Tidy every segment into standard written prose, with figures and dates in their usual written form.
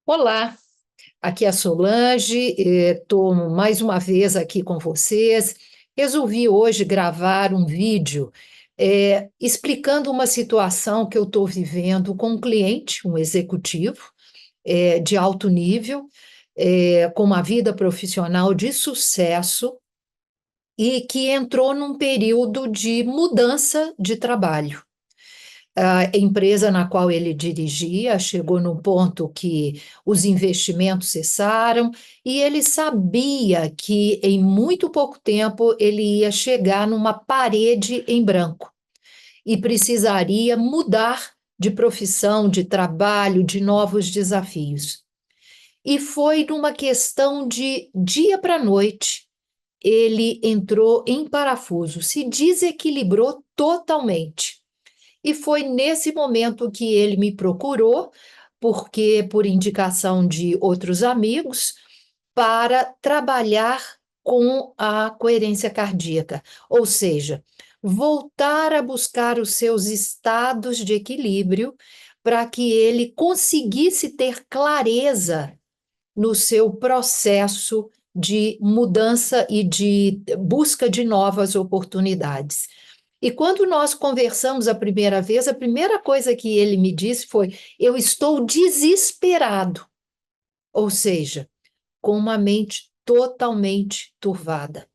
Olá, aqui é a Solange, estou mais uma vez aqui com vocês. Resolvi hoje gravar um vídeo explicando uma situação que eu estou vivendo com um cliente, um executivo de alto nível, com uma vida profissional de sucesso e que entrou num período de mudança de trabalho. A empresa na qual ele dirigia chegou num ponto que os investimentos cessaram e ele sabia que em muito pouco tempo ele ia chegar numa parede em branco e precisaria mudar de profissão, de trabalho, de novos desafios. E foi numa questão de dia para noite, ele entrou em parafuso, se desequilibrou totalmente. E foi nesse momento que ele me procurou, porque por indicação de outros amigos, para trabalhar com a coerência cardíaca, ou seja, voltar a buscar os seus estados de equilíbrio para que ele conseguisse ter clareza no seu processo de mudança e de busca de novas oportunidades. E quando nós conversamos a primeira vez, a primeira coisa que ele me disse foi: eu estou desesperado, ou seja, com uma mente totalmente turvada,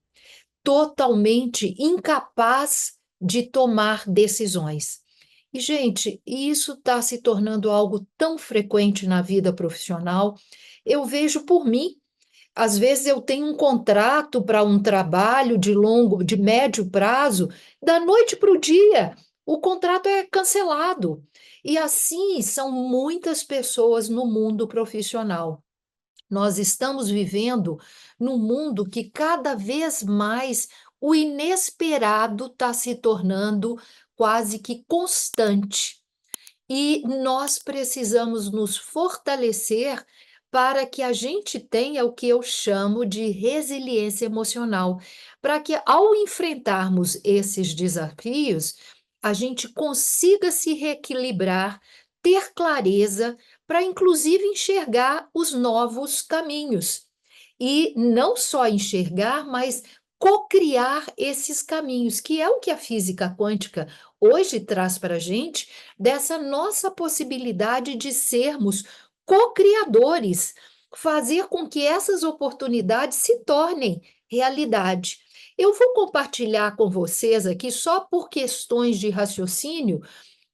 totalmente incapaz de tomar decisões. E, gente, isso está se tornando algo tão frequente na vida profissional. Eu vejo por mim. Às vezes eu tenho um contrato para um trabalho de médio prazo, da noite para o dia, o contrato é cancelado. E assim são muitas pessoas no mundo profissional. Nós estamos vivendo num mundo que cada vez mais o inesperado está se tornando quase que constante. E nós precisamos nos fortalecer para que a gente tenha o que eu chamo de resiliência emocional, para que ao enfrentarmos esses desafios, a gente consiga se reequilibrar, ter clareza, para inclusive enxergar os novos caminhos. E não só enxergar, mas cocriar esses caminhos, que é o que a física quântica hoje traz para a gente, dessa nossa possibilidade de sermos co-criadores, fazer com que essas oportunidades se tornem realidade. Eu vou compartilhar com vocês aqui, só por questões de raciocínio,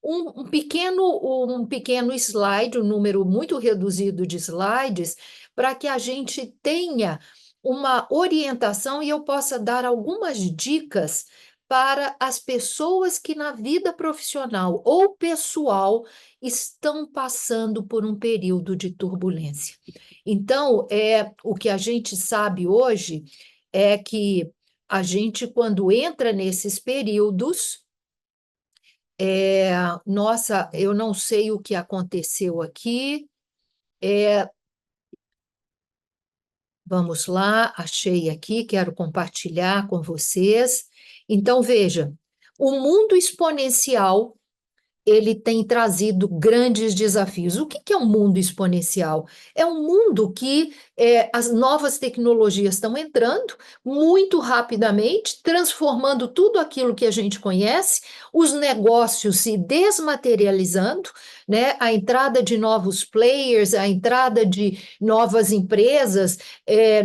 um pequeno slide, um número muito reduzido de slides, para que a gente tenha uma orientação e eu possa dar algumas dicas para as pessoas que na vida profissional ou pessoal estão passando por um período de turbulência. Então, o que a gente sabe hoje é que a gente, quando entra nesses períodos, nossa, eu não sei o que aconteceu aqui. Vamos lá, achei aqui, quero compartilhar com vocês. Então, veja, o mundo exponencial ele tem trazido grandes desafios. O que é um mundo exponencial? É um mundo que as novas tecnologias estão entrando muito rapidamente, transformando tudo aquilo que a gente conhece, os negócios se desmaterializando, né? A entrada de novos players, a entrada de novas empresas,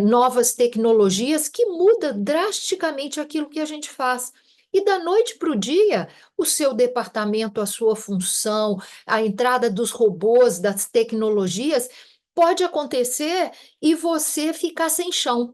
novas tecnologias que muda drasticamente aquilo que a gente faz. E da noite para o dia, o seu departamento, a sua função, a entrada dos robôs, das tecnologias, pode acontecer e você ficar sem chão.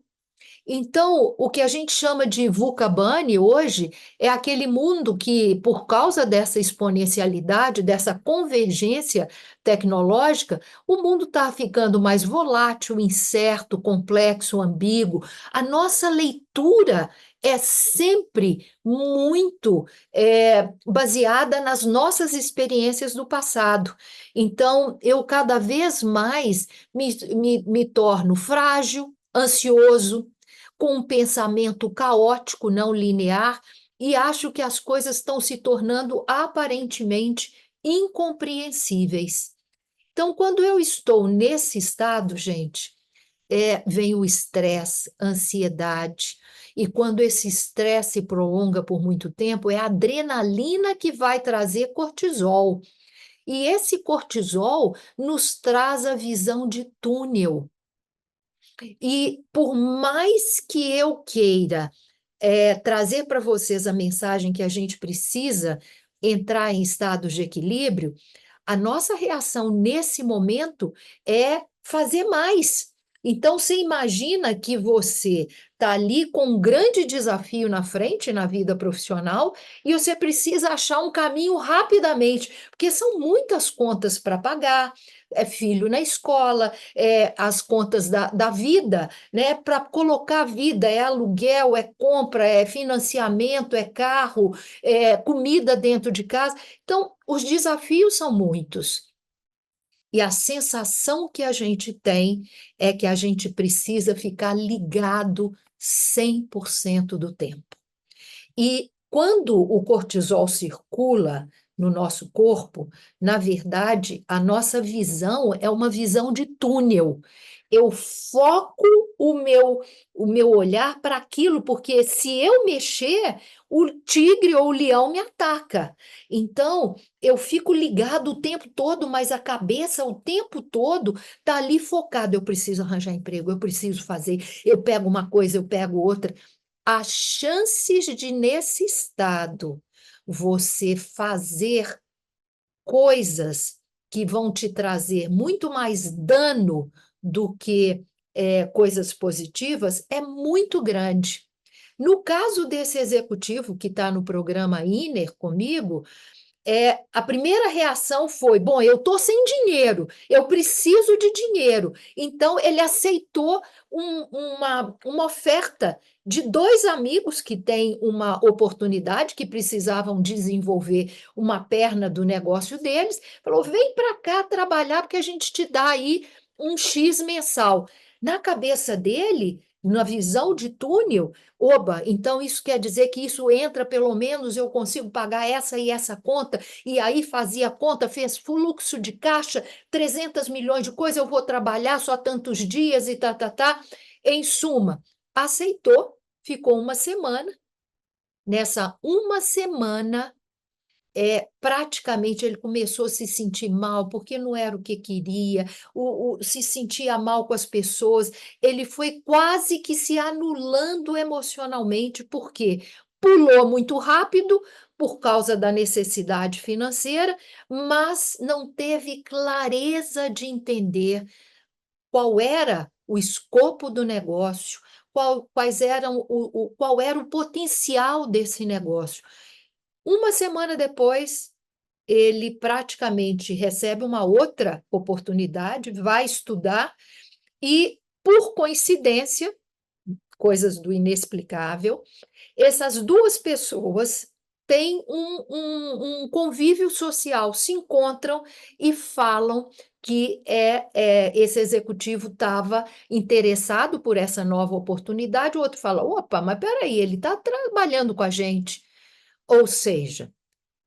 Então, o que a gente chama de VUCA Bunny hoje é aquele mundo que, por causa dessa exponencialidade, dessa convergência tecnológica, o mundo está ficando mais volátil, incerto, complexo, ambíguo. A nossa leitura é sempre muito baseada nas nossas experiências do passado. Então, eu cada vez mais me torno frágil, ansioso, com um pensamento caótico, não linear, e acho que as coisas estão se tornando aparentemente incompreensíveis. Então, quando eu estou nesse estado, gente, vem o estresse, ansiedade, e quando esse estresse se prolonga por muito tempo, é a adrenalina que vai trazer cortisol. E esse cortisol nos traz a visão de túnel. E por mais que eu queira trazer para vocês a mensagem que a gente precisa entrar em estados de equilíbrio, a nossa reação nesse momento é fazer mais. Então, você imagina que você está ali com um grande desafio na frente na vida profissional e você precisa achar um caminho rapidamente, porque são muitas contas para pagar, é filho na escola, as contas da vida, né? Para colocar a vida, é aluguel, é compra, é financiamento, é carro, é comida dentro de casa. Então, os desafios são muitos. E a sensação que a gente tem é que a gente precisa ficar ligado 100% do tempo. E quando o cortisol circula no nosso corpo, na verdade, a nossa visão é uma visão de túnel. Eu foco o meu olhar para aquilo, porque se eu mexer, o tigre ou o leão me ataca. Então, eu fico ligado o tempo todo, mas a cabeça o tempo todo está ali focada. Eu preciso arranjar emprego, eu preciso fazer, eu pego uma coisa, eu pego outra. As chances de, nesse estado, você fazer coisas que vão te trazer muito mais dano do que coisas positivas é muito grande. No caso desse executivo que está no programa INER comigo, a primeira reação foi: bom, eu estou sem dinheiro, eu preciso de dinheiro. Então, ele aceitou uma oferta de dois amigos que têm uma oportunidade, que precisavam desenvolver uma perna do negócio deles. Falou: vem para cá trabalhar, porque a gente te dá aí um X mensal. Na cabeça dele, na visão de túnel, oba, então isso quer dizer que isso entra, pelo menos eu consigo pagar essa e essa conta, e aí fazia a conta, fez fluxo de caixa, 300 milhões de coisas, eu vou trabalhar só tantos dias e tá, tá, tá. Em suma, aceitou, ficou uma semana. Nessa uma semana, praticamente ele começou a se sentir mal, porque não era o que queria, se sentia mal com as pessoas, ele foi quase que se anulando emocionalmente, porque pulou muito rápido por causa da necessidade financeira, mas não teve clareza de entender qual era o escopo do negócio, qual era o potencial desse negócio. Uma semana depois, ele praticamente recebe uma outra oportunidade, vai estudar e, por coincidência, coisas do inexplicável, essas duas pessoas têm um convívio social, se encontram e falam que esse executivo estava interessado por essa nova oportunidade, o outro fala: opa, mas peraí, ele está trabalhando com a gente. Ou seja,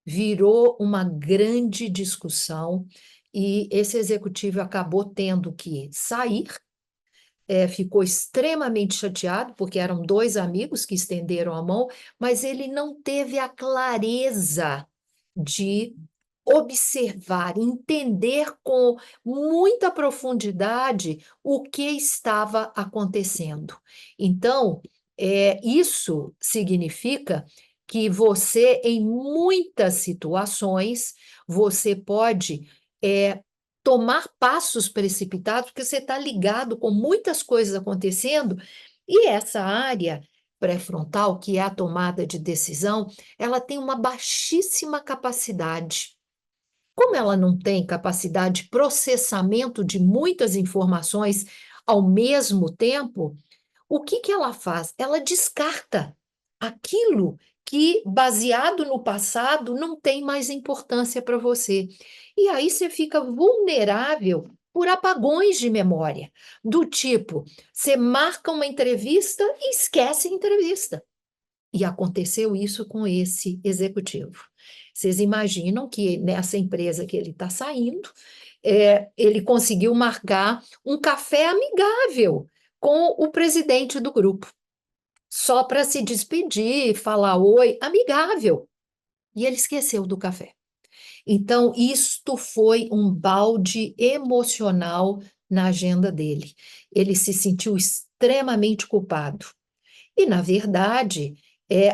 virou uma grande discussão e esse executivo acabou tendo que sair, ficou extremamente chateado, porque eram dois amigos que estenderam a mão, mas ele não teve a clareza de observar, entender com muita profundidade o que estava acontecendo. Então, isso significa que você, em muitas situações, você pode tomar passos precipitados, porque você está ligado com muitas coisas acontecendo, e essa área pré-frontal, que é a tomada de decisão, ela tem uma baixíssima capacidade. Como ela não tem capacidade de processamento de muitas informações ao mesmo tempo, o que que ela faz? Ela descarta aquilo que, baseado no passado, não tem mais importância para você. E aí você fica vulnerável por apagões de memória, do tipo, você marca uma entrevista e esquece a entrevista. E aconteceu isso com esse executivo. Vocês imaginam que nessa empresa que ele está saindo, ele conseguiu marcar um café amigável com o presidente do grupo, só para se despedir, falar oi, amigável. E ele esqueceu do café. Então, isto foi um balde emocional na agenda dele. Ele se sentiu extremamente culpado. E, na verdade,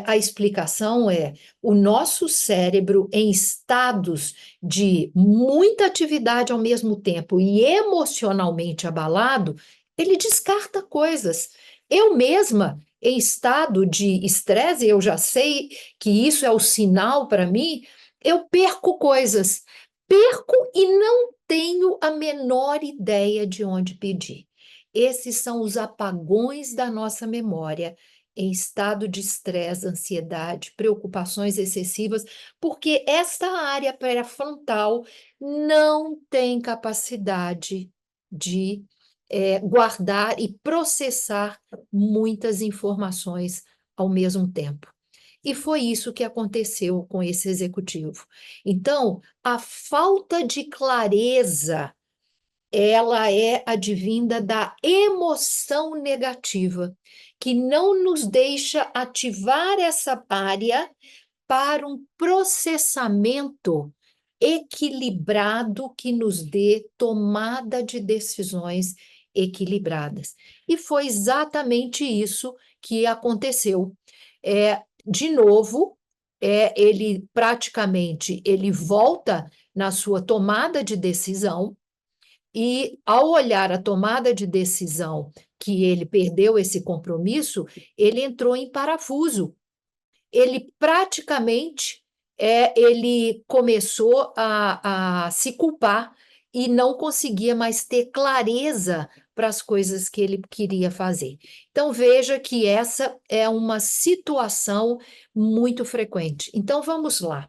a explicação é o nosso cérebro em estados de muita atividade ao mesmo tempo e emocionalmente abalado, ele descarta coisas. Eu mesma, em estado de estresse, eu já sei que isso é o sinal para mim, eu perco coisas. Perco e não tenho a menor ideia de onde pedir. Esses são os apagões da nossa memória em estado de estresse, ansiedade, preocupações excessivas, porque esta área pré-frontal não tem capacidade de guardar e processar muitas informações ao mesmo tempo. E foi isso que aconteceu com esse executivo. Então, a falta de clareza ela é advinda da emoção negativa, que não nos deixa ativar essa área para um processamento equilibrado que nos dê tomada de decisões equilibradas. E foi exatamente isso que aconteceu. De novo, ele praticamente ele volta na sua tomada de decisão e, ao olhar a tomada de decisão que ele perdeu esse compromisso, ele entrou em parafuso. Ele praticamente ele começou a se culpar e não conseguia mais ter clareza para as coisas que ele queria fazer. Então, veja que essa é uma situação muito frequente. Então, vamos lá.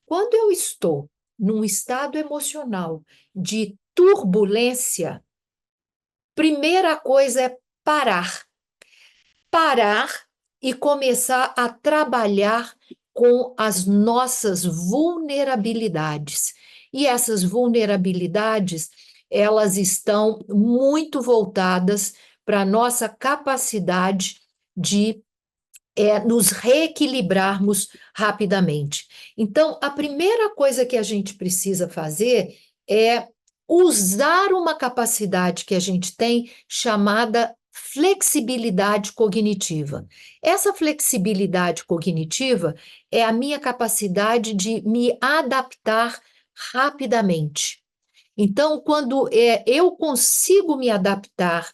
Quando eu estou num estado emocional de turbulência, primeira coisa é parar. Parar e começar a trabalhar com as nossas vulnerabilidades. E essas vulnerabilidades, elas estão muito voltadas para a nossa capacidade de nos reequilibrarmos rapidamente. Então, a primeira coisa que a gente precisa fazer é usar uma capacidade que a gente tem chamada flexibilidade cognitiva. Essa flexibilidade cognitiva é a minha capacidade de me adaptar rapidamente. Então, quando eu consigo me adaptar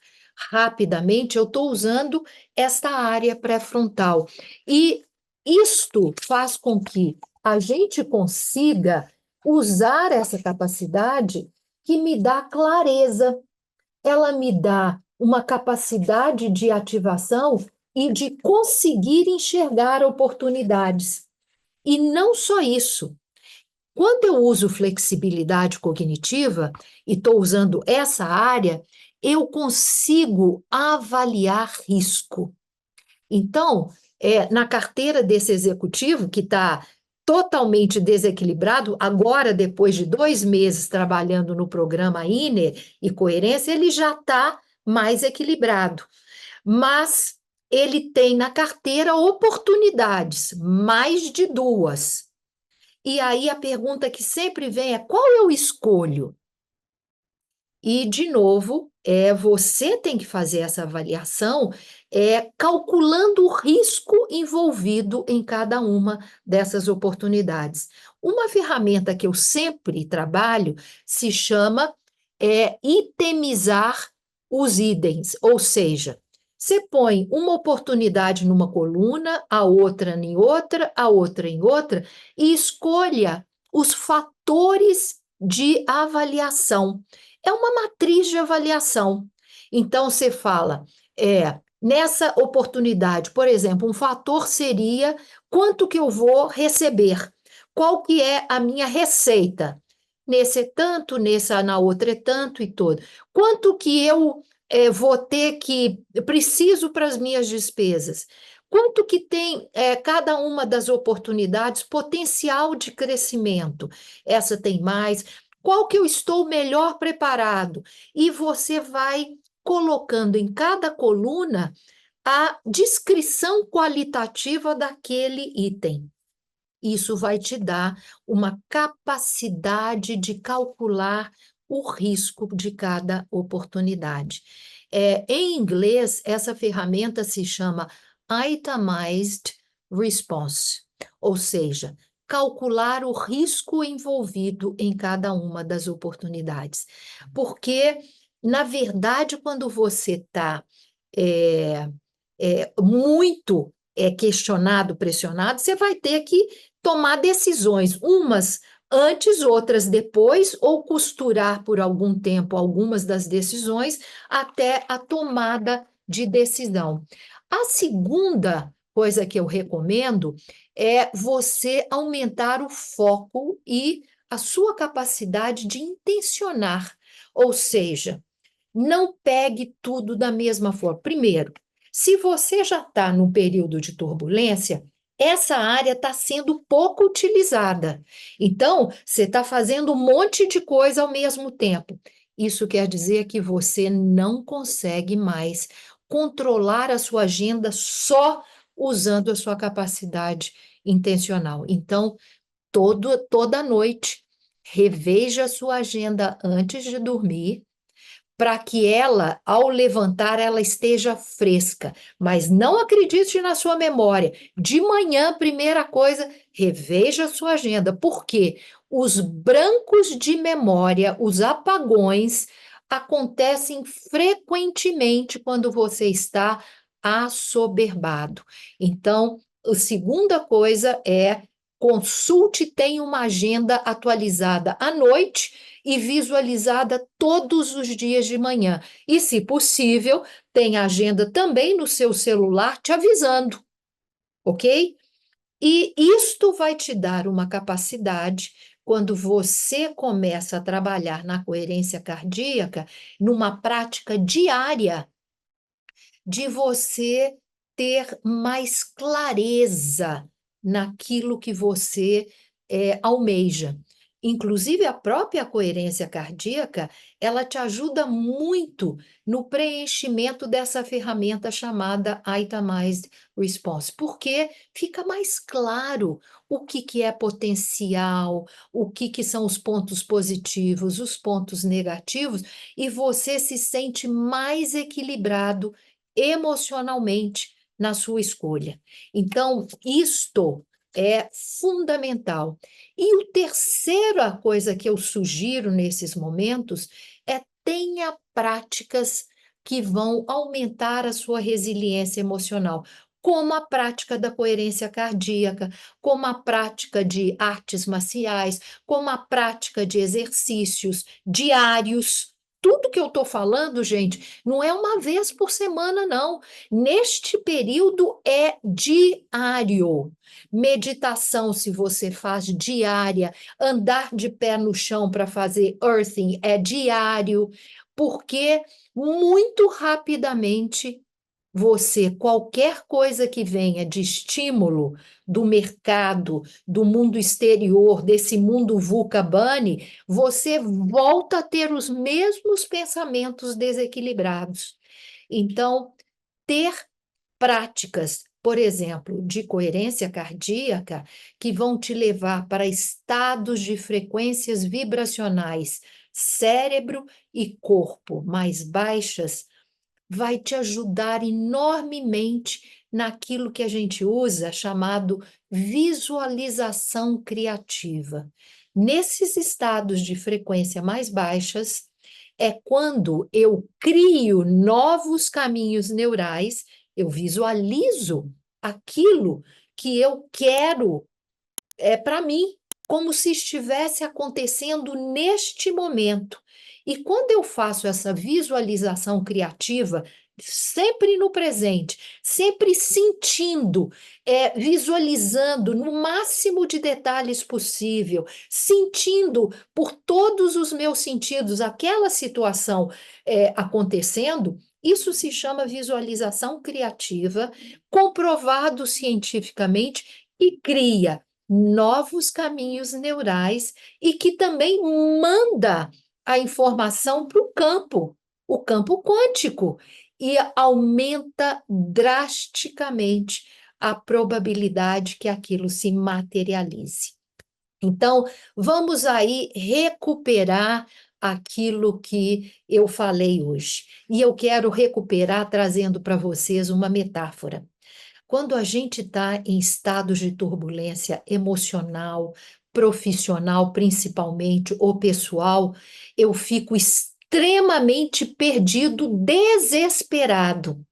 rapidamente, eu estou usando esta área pré-frontal. E isto faz com que a gente consiga usar essa capacidade que me dá clareza, ela me dá uma capacidade de ativação e de conseguir enxergar oportunidades. E não só isso. Quando eu uso flexibilidade cognitiva e estou usando essa área, eu consigo avaliar risco. Então, na carteira desse executivo, que está totalmente desequilibrado, agora, depois de 2 meses trabalhando no programa INER e Coerência, ele já está mais equilibrado. Mas ele tem na carteira oportunidades, mais de 2. E aí a pergunta que sempre vem é: qual eu escolho? E, de novo, você tem que fazer essa avaliação, calculando o risco envolvido em cada uma dessas oportunidades. Uma ferramenta que eu sempre trabalho se chama itemizar os itens, ou seja, você põe uma oportunidade numa coluna, a outra em outra, a outra em outra, e escolha os fatores de avaliação. É uma matriz de avaliação. Então, você fala, nessa oportunidade, por exemplo, um fator seria quanto que eu vou receber, qual que é a minha receita. Nesse é tanto, na outra é tanto e todo. Quanto que eu vou ter que, preciso para as minhas despesas? Quanto que tem cada uma das oportunidades potencial de crescimento? Essa tem mais. Qual que eu estou melhor preparado? E você vai colocando em cada coluna a descrição qualitativa daquele item. Isso vai te dar uma capacidade de calcular o risco de cada oportunidade. Em inglês, essa ferramenta se chama Itemized Response, ou seja, calcular o risco envolvido em cada uma das oportunidades. Porque, na verdade, quando você está muito questionado, pressionado, você vai ter que tomar decisões, umas antes, outras depois, ou costurar por algum tempo algumas das decisões até a tomada de decisão. A segunda coisa que eu recomendo é você aumentar o foco e a sua capacidade de intencionar, ou seja, não pegue tudo da mesma forma. Primeiro, se você já está no período de turbulência, essa área está sendo pouco utilizada. Então, você está fazendo um monte de coisa ao mesmo tempo. Isso quer dizer que você não consegue mais controlar a sua agenda só usando a sua capacidade intencional. Então, toda noite, reveja a sua agenda antes de dormir para que ela, ao levantar, ela esteja fresca. Mas não acredite na sua memória. De manhã, primeira coisa, reveja a sua agenda, porque os brancos de memória, os apagões, acontecem frequentemente quando você está assoberbado. Então, a segunda coisa é consulte, tenha uma agenda atualizada à noite e visualizada todos os dias de manhã. E, se possível, tem agenda também no seu celular te avisando, ok? E isto vai te dar uma capacidade, quando você começa a trabalhar na coerência cardíaca, numa prática diária, de você ter mais clareza naquilo que você almeja. Inclusive, a própria coerência cardíaca, ela te ajuda muito no preenchimento dessa ferramenta chamada Itemized Response, porque fica mais claro o que é potencial, o que são os pontos positivos, os pontos negativos, e você se sente mais equilibrado emocionalmente na sua escolha. Então, isto é fundamental. E a terceira coisa que eu sugiro nesses momentos é tenha práticas que vão aumentar a sua resiliência emocional, como a prática da coerência cardíaca, como a prática de artes marciais, como a prática de exercícios diários. Tudo que eu estou falando, gente, não é uma vez por semana, não. Neste período é diário. Meditação, se você faz diária, andar de pé no chão para fazer earthing é diário, porque muito rapidamente qualquer coisa que venha de estímulo do mercado, do mundo exterior, desse mundo VUCA-BANI, você volta a ter os mesmos pensamentos desequilibrados. Então, ter práticas, por exemplo, de coerência cardíaca, que vão te levar para estados de frequências vibracionais, cérebro e corpo mais baixas, vai te ajudar enormemente naquilo que a gente usa chamado visualização criativa. Nesses estados de frequência mais baixas, é quando eu crio novos caminhos neurais, eu visualizo aquilo que eu quero para mim, como se estivesse acontecendo neste momento. E quando eu faço essa visualização criativa, sempre no presente, sempre sentindo, visualizando no máximo de detalhes possível, sentindo por todos os meus sentidos aquela situação acontecendo, isso se chama visualização criativa, comprovado cientificamente, e cria novos caminhos neurais e que também manda a informação para o campo quântico, e aumenta drasticamente a probabilidade que aquilo se materialize. Então, vamos aí recuperar aquilo que eu falei hoje. E eu quero recuperar trazendo para vocês uma metáfora. Quando a gente está em estados de turbulência emocional, profissional principalmente, ou pessoal, eu fico extremamente perdido, desesperado.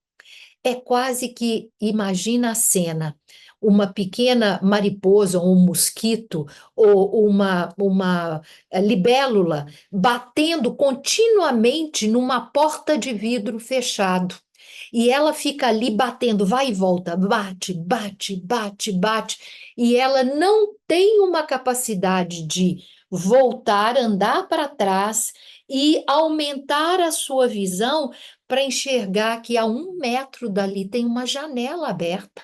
É quase que, imagina a cena, uma pequena mariposa ou um mosquito ou uma libélula batendo continuamente numa porta de vidro fechado. E ela fica ali batendo, vai e volta, bate, bate, bate, bate, e ela não tem uma capacidade de voltar, andar para trás e aumentar a sua visão para enxergar que a 1 metro dali tem uma janela aberta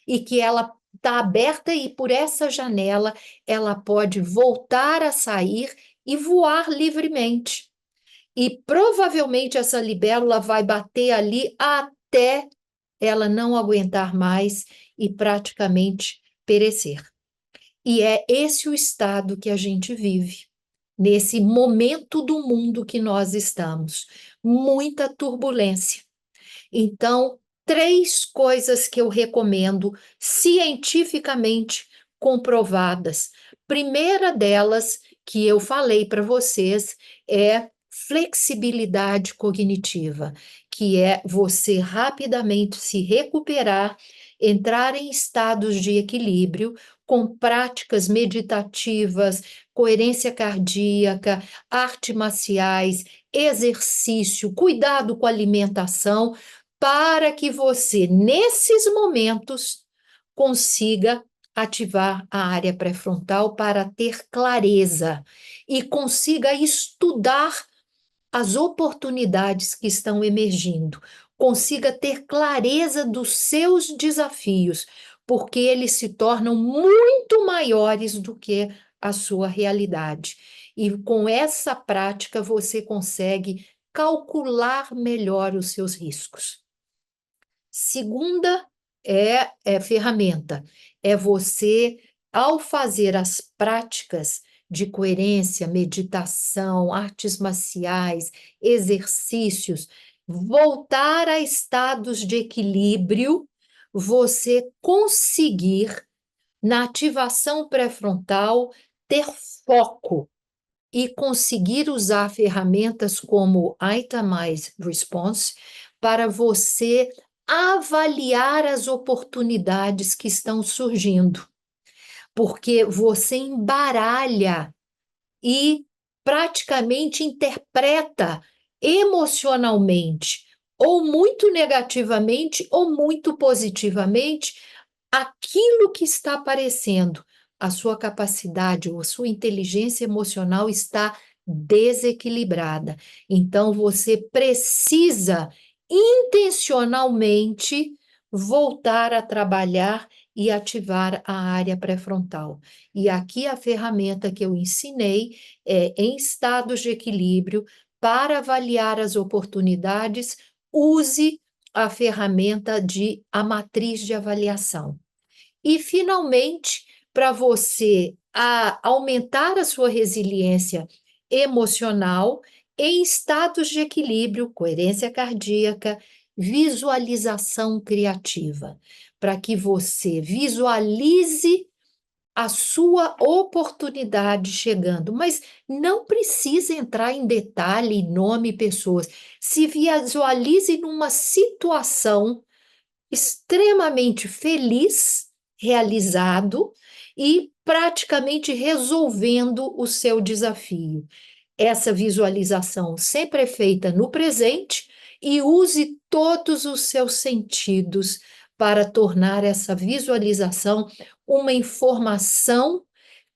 e que ela está aberta e por essa janela ela pode voltar a sair e voar livremente. E provavelmente essa libélula vai bater ali até ela não aguentar mais e praticamente perecer. E é esse o estado que a gente vive, nesse momento do mundo que nós estamos. Muita turbulência. Então, 3 coisas que eu recomendo, cientificamente comprovadas. Primeira delas, que eu falei para vocês, é flexibilidade cognitiva, que é você rapidamente se recuperar, entrar em estados de equilíbrio com práticas meditativas, coerência cardíaca, artes marciais, exercício, cuidado com a alimentação, para que você, nesses momentos, consiga ativar a área pré-frontal para ter clareza e consiga estudar as oportunidades que estão emergindo, consiga ter clareza dos seus desafios, porque eles se tornam muito maiores do que a sua realidade. E com essa prática você consegue calcular melhor os seus riscos. Segunda ferramenta, é você, ao fazer as práticas de coerência, meditação, artes marciais, exercícios, voltar a estados de equilíbrio, você conseguir, na ativação pré-frontal, ter foco e conseguir usar ferramentas como Itemize Response para você avaliar as oportunidades que estão surgindo, porque você embaralha e praticamente interpreta emocionalmente, ou muito negativamente, ou muito positivamente, aquilo que está aparecendo. A sua capacidade ou a sua inteligência emocional está desequilibrada. Então, você precisa intencionalmente voltar a trabalhar e ativar a área pré-frontal. E aqui a ferramenta que eu ensinei é em estados de equilíbrio, para avaliar as oportunidades, use a ferramenta de a matriz de avaliação. E, finalmente, para você aumentar a sua resiliência emocional, em estados de equilíbrio, coerência cardíaca, visualização criativa, para que você visualize a sua oportunidade chegando, mas não precisa entrar em detalhe, nome e pessoas. Se visualize numa situação extremamente feliz, realizado e praticamente resolvendo o seu desafio. Essa visualização sempre é feita no presente e use todos os seus sentidos para tornar essa visualização uma informação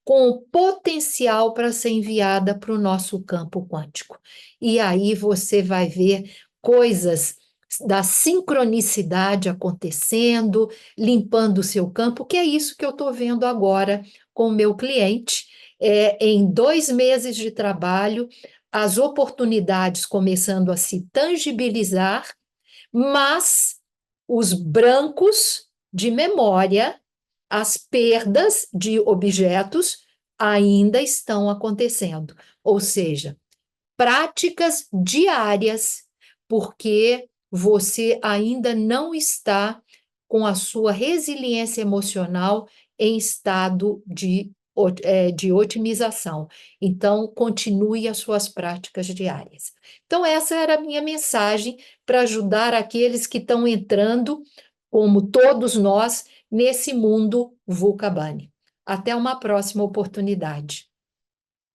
com potencial para ser enviada para o nosso campo quântico. E aí você vai ver coisas da sincronicidade acontecendo, limpando o seu campo, que é isso que eu estou vendo agora com o meu cliente. Em 2 meses de trabalho, as oportunidades começando a se tangibilizar, mas os brancos de memória, as perdas de objetos ainda estão acontecendo. Ou seja, práticas diárias, porque você ainda não está com a sua resiliência emocional em estado de otimização. Então, continue as suas práticas diárias. Então, essa era a minha mensagem para ajudar aqueles que estão entrando, como todos nós, nesse mundo VUCA BANI. Até uma próxima oportunidade.